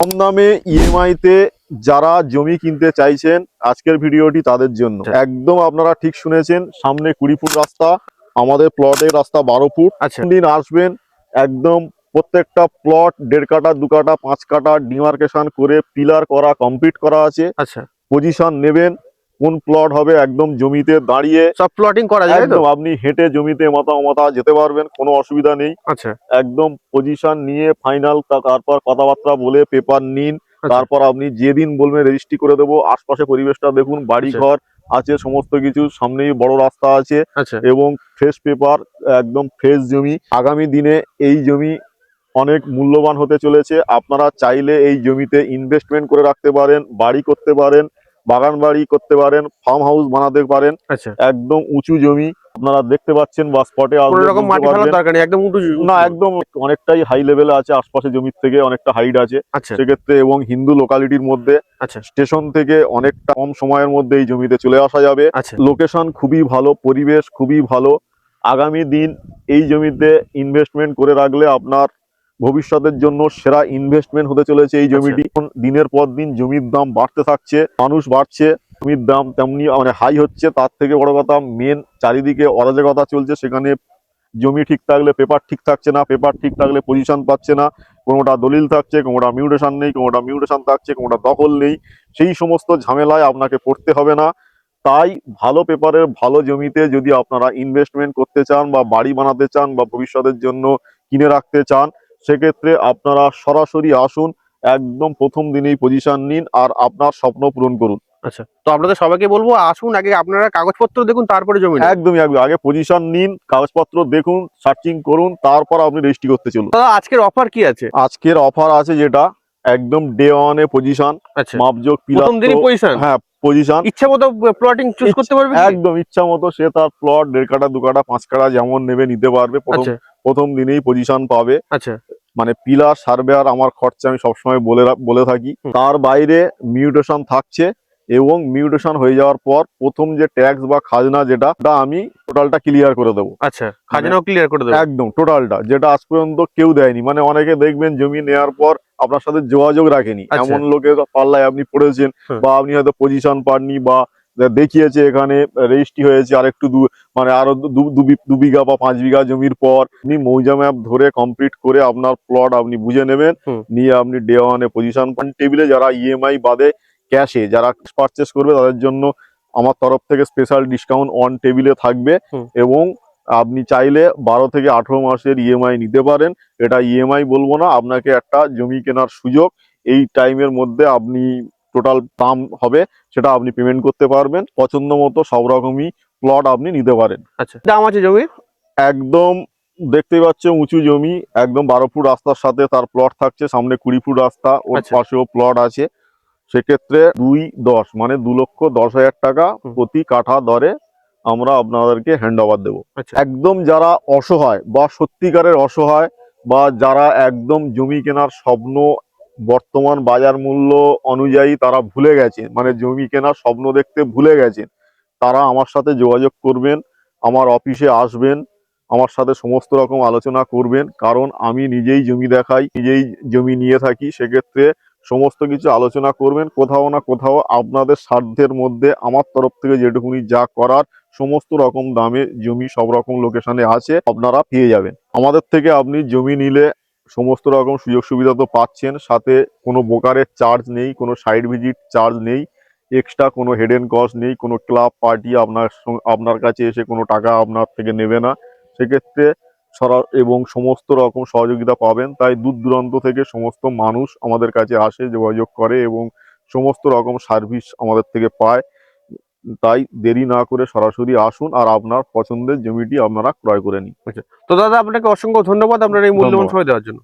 কম দামে ইএমআই তে যারা জমি কিনতে চাইছেন আজকের ভিডিওটি তাদের জন্য। একদম আপনারা ঠিক শুনেছেন, সামনে 20 ফুট রাস্তা, আমাদের প্লটের রাস্তা 12 ফুট। দিন আসবেন, একদম প্রত্যেকটা প্লট 1.5 কাঠা 2 কাঠা 5 কাঠা ডিমার্কেশন করে পিলার করা কমপ্লিট করা আছে। পজিশন নেবেন কোন প্লট হবে, একদম জমিতে দাঁড়িয়ে সব প্লটিং করা যায়। একদম আপনি হেঁটে জমিতে মাথা যেতে পারবেন, কোনো অসুবিধা নেই। একদম পজিশন নিয়ে ফাইনাল, তারপর কথাবার্তা বলে পেপার নিন, তারপর আপনি যেদিন বলবেন রেজিস্ট্রি করে দেবো। আশপাশে পরিবেশটা দেখুন, বাড়ি ঘর আছে সমস্ত কিছু, সামনেই বড় রাস্তা আছে এবং ফ্রেশ পেপার, একদম ফ্রেশ জমি। আগামী দিনে এই জমি অনেক মূল্যবান হতে চলেছে। আপনারা চাইলে এই জমিতে ইনভেস্টমেন্ট করে রাখতে পারেন, বাড়ি করতে পারেন, বাগান বাড়ি করতে পারেন, ফার্ম হাউস বানাতে পারেন। একদম উঁচু জমি আপনারা দেখতে পাচ্ছেন বা স্পটে না, একদম অনেকটাই হাই লেভেলে আছে, আশপাশে জমির থেকে অনেকটা হাইট আছে সেক্ষেত্রে, এবং হিন্দু লোকালিটির মধ্যে স্টেশন থেকে অনেকটা কম সময়ের মধ্যে এই জমিতে চলে আসা যাবে। লোকেশন খুবই ভালো, পরিবেশ খুবই ভালো। আগামী দিন এই জমিতে ইনভেস্টমেন্ট করে রাখলে আপনার ভবিষ্যতের জন্য সেরা ইনভেস্টমেন্ট হতে চলেছে এই জমিটি। দিনের পর দিন জমির দাম বাড়তে থাকছে, মানুষ বাড়ছে, জমির দাম তেমনি মানে হাই হচ্ছে। তার থেকে বড় কথা, মেন চারিদিকে অরাজকতা চলছে, সেখানে জমি ঠিক থাকলে পেপার ঠিক থাকছে না, পেপার ঠিক থাকলে পজিশন পাচ্ছে না, কোনোটা দলিল থাকছে, কোনোটা মিউটেশন নেই, কোনোটা মিউটেশন থাকছে, কোনোটা দখল নেই। সেই সমস্ত ঝামেলায় আপনাকে পড়তে হবে না। তাই ভালো পেপারের ভালো জমিতে যদি আপনারা ইনভেস্টমেন্ট করতে চান বা বাড়ি বানাতে চান বা ভবিষ্যতের জন্য কিনে রাখতে চান, সেক্ষেত্রে আপনারা সরাসরি আসুন, একদম প্রথম দিনেই পজিশন নিন আর আপনার স্বপ্ন পূরণ করুন। তো আপনাদের সবাইকে বলবো, আসুন আগে আপনারা কাগজপত্র দেখুন, তারপরে জমি একদমই আগে পজিশন নিন, কাগজপত্র দেখুন, সার্চিং করুন, তারপর আপনি রেজিস্ট্রি করতে চলুন। আজকের অফার কি আছে? আজকের অফার আছে যেটা একদম ডে ওয়ানে পজিশন, মাপজোক পিলার, হ্যাঁ পজিশন ইচ্ছা মতো প্লটিং চুজ করতে পারবে, একদম ইচ্ছা মতো। সে তার প্লট 1.5 কাঠা 2 কাঠা 5 কাঠা যেমন নেবে নিতে পারবে। প্রথম দিনেই পজিশন পাবে। মানে পিলার সার্ভেয়ার আমার খরচা আমি সবসময় বলে থাকি। তার বাইরে মিউটেশন থাকছে, এবং মিউটেশন হয়ে যাওয়ার পর প্রথম যে ট্যাক্স বা খাজনা যেটা আমি টোটালটা ক্লিয়ার করে দেবো। খাজনাও ক্লিয়ার করে দেবো একদম টোটালটা, যেটা আজ পর্যন্ত কেউ দেয়নি। মানে অনেকে দেখবেন জমি নেওয়ার পর আপনার সাথে যোগাযোগ রাখেনি, এমন লোকের পাল্লায় আপনি পড়েছেন, বা আপনি হয়তো পজিশন পাননি, বা দেখিয়েছে এখানে রেজিস্ট্রি হয়েছে আর একটু মানে আরো 2 বিঘা বা 5 বিঘা জমির পর আপনি মৌজা ম্যাপ ধরে কমপ্লিট করে আপনার প্লট আপনি বুঝে নেবেন, নিয়ে আপনি ডে ওয়ানে পজিশন পান। টেবিলে যারা ইএমআই বাদে ক্যাশে যারা পারচেস করবে তাদের জন্য আমার তরফ থেকে স্পেশাল ডিসকাউন্ট অন টেবিলে থাকবে, এবং আপনি চাইলে 12 থেকে 18 মাসের ইএমআই নিতে পারেন। এটা ইএমআই বলবো না, আপনাকে একটা জমি কেনার সুযোগ। এই টাইমের মধ্যে আপনি টোটাল দাম হবে সেটা আপনি পেমেন্ট করতে পারবেন, পছন্দ মতো সব রকমই প্লট আপনি নিতে পারেন। দাম আছে জমির একদম দেখতেই পাচ্ছেন উঁচু জমি, একদম 12 ফুট রাস্তার সাথে তার প্লট থাকছে, সামনে 20 ফুট রাস্তা, ওর পাশেও প্লট আছে। সেক্ষেত্রে 2.10 মানে 2,10,000 টাকা প্রতি কাঠা দরে আমরা আপনাদেরকে হ্যান্ড ওভার দেবো। একদম যারা অসহায় বা সত্যিকারের অসহায়, বা যারা একদম জমি কেনার স্বপ্ন বর্তমান বাজার মূল্য অনুযায়ী তারা ভুলে গেছে, মানে জমি কেনার স্বপ্ন দেখতে ভুলে গেছেন, তারা আমার সাথে যোগাযোগ করবেন, আমার অফিসে আসবেন, আমার সাথে সমস্ত রকম আলোচনা করবেন। কারণ আমি নিজেই জমি দেখাই, নিজেই জমি নিয়ে থাকি। সেক্ষেত্রে সমস্ত কিছু আলোচনা করবেন, কোথাও না কোথাও আপনাদের স্বার্থের মধ্যে আমার তরফ থেকে যেটুকুনি যা করার সমস্ত রকম দামে জমি সব রকম লোকেশনে আছে, আপনারা পেয়ে যাবেন। আমাদের থেকে আপনি জমি নিলে সমস্ত রকম সুযোগ সুবিধা তো পাচ্ছেন, সাথে কোনো ব্রোকারের চার্জ নেই, কোনো সাইট ভিজিট চার্জ নেই, এক্সট্রা কোনো হেডেন কস্ট নেই, কোনো ক্লাব পার্টি আপনার কাছে এসে কোনো টাকা আপনার থেকে নেবে না। সেক্ষেত্রে এবং সমস্ত রকম সহযোগিতা পাবেন। তাই দূর দূরান্ত থেকে সমস্ত মানুষ আমাদের কাছে আসে, যোগাযোগ করে এবং সমস্ত রকম সার্ভিস আমাদের থেকে পায়। তাই দেরি না করে সরাসরি আসুন আর আপনার পছন্দের জমিটি আপনারা ক্রয় করে নিন। তো দাদা, আপনাকে অসংখ্য ধন্যবাদ আপনার এই মূল্যবান সময় দেওয়ার জন্য।